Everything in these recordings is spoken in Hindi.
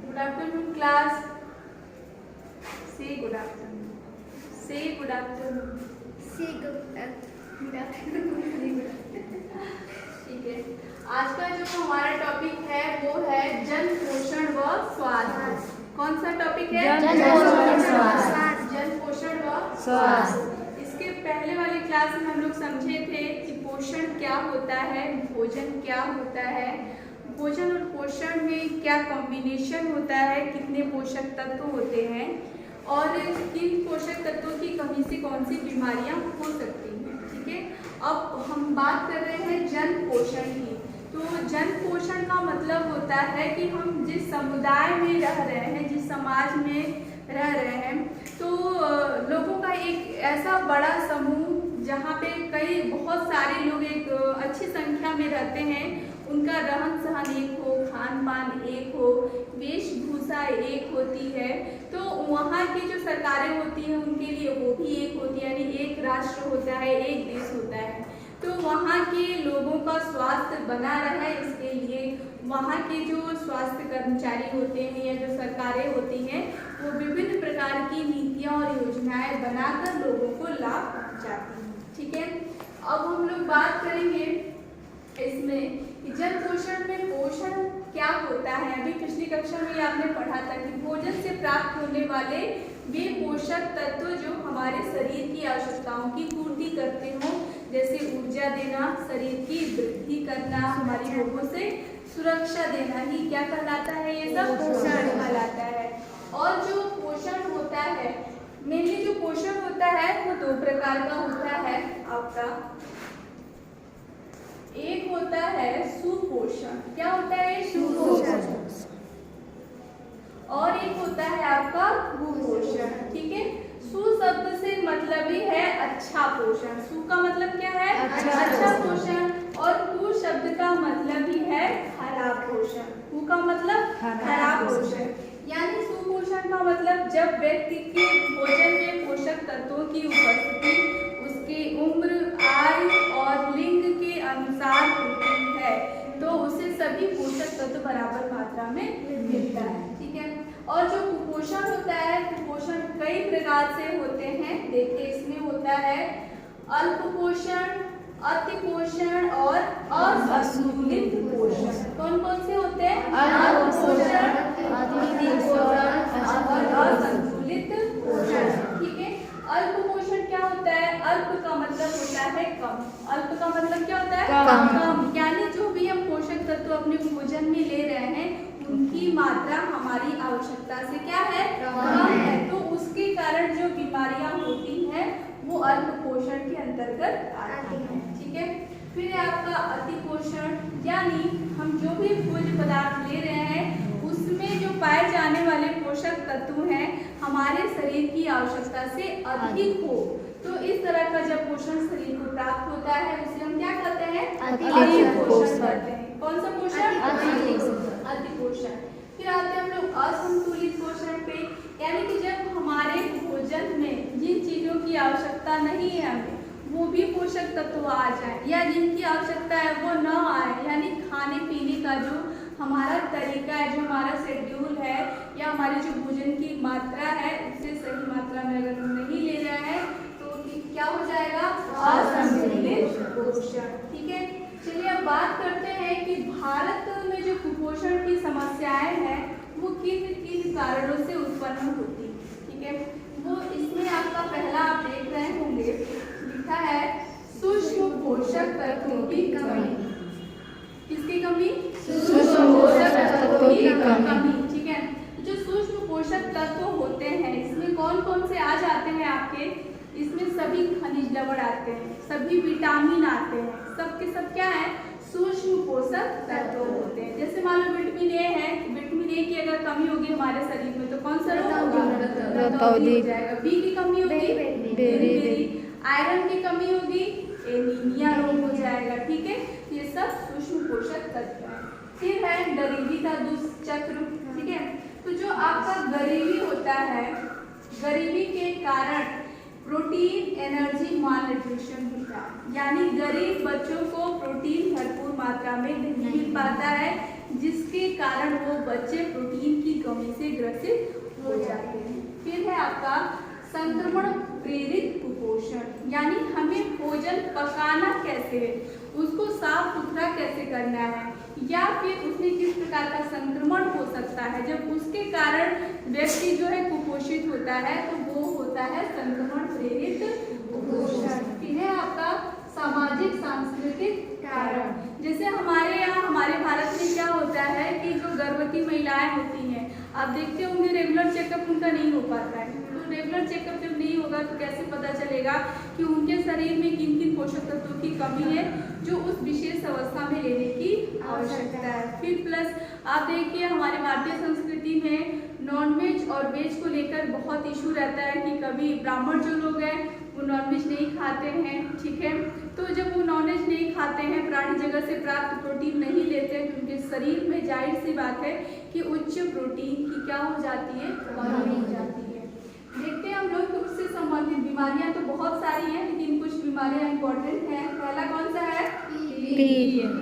Good afternoon, class. Say good afternoon. Say good afternoon. Say good afternoon. ठीक है, आज का जो हमारा टॉपिक है वो है जन पोषण व स्वास्थ्य। कौन सा टॉपिक है? जन पोषण स्वास्थ्य। जन पोषण व स्वास्थ्य। इसके पहले वाली क्लास में हम लोग समझे थे कि पोषण क्या होता है, भोजन क्या होता है, भोजन और पोषण में क्या कॉम्बिनेशन होता है, कितने पोषक तत्व होते हैं और किन पोषक तत्वों की कमी से कौन सी बीमारियां हो सकती हैं। ठीक है, अब हम बात कर रहे हैं जन पोषण की। तो जन पोषण का मतलब होता है कि हम जिस समुदाय में रह रहे हैं, जिस समाज में रह रहे हैं, तो लोगों का एक ऐसा बड़ा समूह जहाँ पे कई बहुत सारे लोग एक अच्छी संख्या में रहते हैं, उनका रहन सहन एक हो, खान पान एक हो, वेशभूषा एक होती है, तो वहाँ की जो सरकारें होती हैं उनके लिए वो भी एक होती है, यानी एक राष्ट्र होता है, एक देश होता है। तो वहाँ के लोगों का स्वास्थ्य बना रहे, इसके लिए वहाँ के जो स्वास्थ्य कर्मचारी होते हैं या जो सरकारें होती हैं वो विभिन्न प्रकार की नीतियाँ और योजनाएं बनाकर लोगों को लाभ पहुँचाती हैं। ठीक है, अब हम लोग बात करेंगे इसमें कि जन पोषण में पोषण क्या होता है। अभी पिछली कक्षा में आपने पढ़ा था कि भोजन से प्राप्त होने वाले वे पोषक तत्व जो हमारे शरीर की आवश्यकताओं की पूर्ति करते हों, जैसे ऊर्जा देना, शरीर की वृद्धि करना, हमारी रोगों से सुरक्षा देना ही क्या कहलाता है, ये सब पोषण कहलाता है। और जो पोषण होता है, मेनली जो पोषण होता है वो दो प्रकार का होता है आपका। एक होता है सुपोषण। क्या होता है? सुपोषण। और एक होता है आपका कुपोषण। ठीक है, सु शब्द से मतलब ही है अच्छा पोषण। सु का मतलब क्या है? अच्छा पोषण। और कु शब्द का मतलब ही है खराब पोषण। कु का मतलब खराब पोषण। यानी सुपोषण का मतलब जब व्यक्ति के भोजन में पोषक तत्वों की उपस्थिति उसके उम्र, आयु और लिंग के अनुसार होती है, तो उसे सभी पोषक तत्व बराबर मात्रा में मिलता है। ठीक है, और जो कुपोषण होता है, कुपोषण कई प्रकार से होते हैं। देखिए, इसमें होता है अल्प पोषण, अति पोषण और असंतुलित पोषण। कौन कौन से होते हैं? अल्प पोषण, अति पोषण और असंतुलित पोषण। ठीक है, अल्प पोषण क्या होता है? अल्प का मतलब होता है कम। अल्प का मतलब क्या होता है? कम। यानी जो भी हम पोषक तत्व अपने भोजन में ले रहे हैं उनकी मात्रा हमारी आवश्यकता से क्या है? कम है। तो उसके कारण जो बीमारियां होती हैं वो अल्प पोषण के अंतर्गत आती हैं। ठीक है, फिर आपका अति पोषण, यानी हम जो भी भोज्य पदार्थ ले रहे हैं उसमें जो पाए जाने वाले पोषक तत्व हैं हमारे शरीर की आवश्यकता से अधिक हो, तो इस तरह का जब पोषण शरीर को प्राप्त होता है उसे हम क्या कहते हैं? अति पोषण कहते हैं। कौन सा पोषण? अति पोषण। फिर आते हैं हम लोग असंतुलित पोषण पे, यानी कि जब हमारे भोजन में जिन चीजों की आवश्यकता नहीं है हमें वो भी पोषक तत्व आ जाए, या जिनकी आवश्यकता है वो न आए, यानी खाने पीने का जो हमारा तरीका है, जो हमारा शेड्यूल है या हमारी जो भोजन की मात्रा है उससे सही मात्रा में अगर हम नहीं ले रहे हैं तो क्या हो जाएगा? असंतुलित पोषण। ठीक है, चलिए अब बात करते हैं कि भारत में जो कुपोषण की समस्याएं हैं वो किन किन कारणों से उत्पन्न होती है। ठीक है, वो इसमें आपका पहला आप देख रहे होंगे, लिखा है सूक्ष्म पोषक तत्वों की कमी। किसकी कमी? सूक्ष्म पोषक तत्वों की कमी। ठीक है, जो सूक्ष्म पोषक तत्व होते हैं इसमें कौन कौन से आ जाते हैं आपके? इसमें सभी खनिज लवण आते हैं, सभी विटामिन आते हैं, सबके सब क्या है? सूक्ष्म पोषक तत्व होते हैं। जैसे मान लो विटामिन ए है, विटामिन ए की अगर कमी होगी हमारे शरीर में तो कौन सा रोग होगा? रतौंधी हो जाएगा। बी की कमी होगी बेरी, आयरन की कमी होगी एनीमिया रोग हो जाएगा। ठीक है, ये सब सूक्ष्म पोषक तत्व है। फिर है गरीबी का दुष्चक्र। ठीक है, तो जो आपका गरीबी होता है, गरीबी के कारण प्रोटीन एनर्जी मालन्यूट्रिशन होता है, यानी गरीब बच्चों को प्रोटीन भरपूर मात्रा में नहीं मिल पाता है, जिसके कारण वो बच्चे प्रोटीन की कमी से ग्रसित हो जाते हैं। फिर है आपका संक्रमण प्रेरित कुपोषण, यानी हमें भोजन पकाना कैसे है, उसको साफ सुथरा कैसे करना है, या फिर उसमें किस प्रकार का संक्रमण हो सकता है, जब उसके कारण व्यक्ति जो है कुपोषित होता है तो वो होता है संक्रमण प्रेरित कुपोषण। फिर है आपका सामाजिक सांस्कृतिक कारण, जैसे हमारे यहाँ हमारे भारत में क्या होता है कि जो गर्भवती महिलाएं होती हैं, आप देखते होंगे रेगुलर चेकअप उनका नहीं हो पाता है। तो रेगुलर चेकअप जब नहीं होगा तो कैसे पता चलेगा कि उनके शरीर में किन किन पोषक तत्वों की कमी है जो उस विशेष अवस्था में लेने की आवश्यकता है। फिर प्लस आप देखिए हमारे भारतीय संस्कृति में नॉनवेज और वेज को लेकर बहुत इशू रहता है कि कभी ब्राह्मण जो लोग हैं वो नॉनवेज नहीं खाते हैं, ठीक है, तो जब वो नॉनवेज नहीं खाते हैं, प्राणी जगत से प्राप्त प्रोटीन नहीं लेते हैं, तो उनके शरीर में जाहिर सी बात है कि उच्च प्रोटीन की क्या हो जाती है, कमी हो जाती है। देखते हैं हम लोग तो उससे संबंधित बीमारियां तो बहुत सारी हैं, लेकिन कुछ बीमारियां इंपॉर्टेंट हैं। पहला कौन सा है? PEM।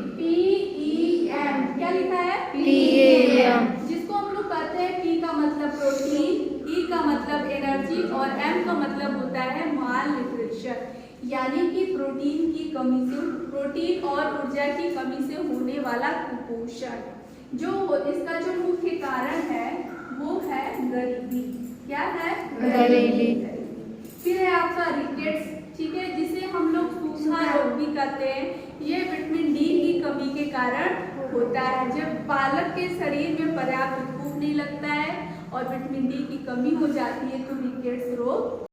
क्या लिखा है? PEM, जिसको हम लोग कहते हैं P का मतलब प्रोटीन, E का मतलब एनर्जी और M का मतलब होता है माल न्यूट्रिशन, यानी कि प्रोटीन की कमी से, प्रोटीन और ऊर्जा की कमी से होने वाला कुपोषण। जो इसका जो मुख्य कारण है वो है गरीबी। क्या है? गरीबी। फिर है आपका रिकेट्स, ठीक है, जिसे हम लोग सूखा रोग भी कहते हैं। ये विटामिन डी की कमी के कारण होता है। जब बालक के शरीर में पर्याप्त धूप नहीं लगता है और विटामिन डी की कमी हो जाती है तो रिकेट्स रोग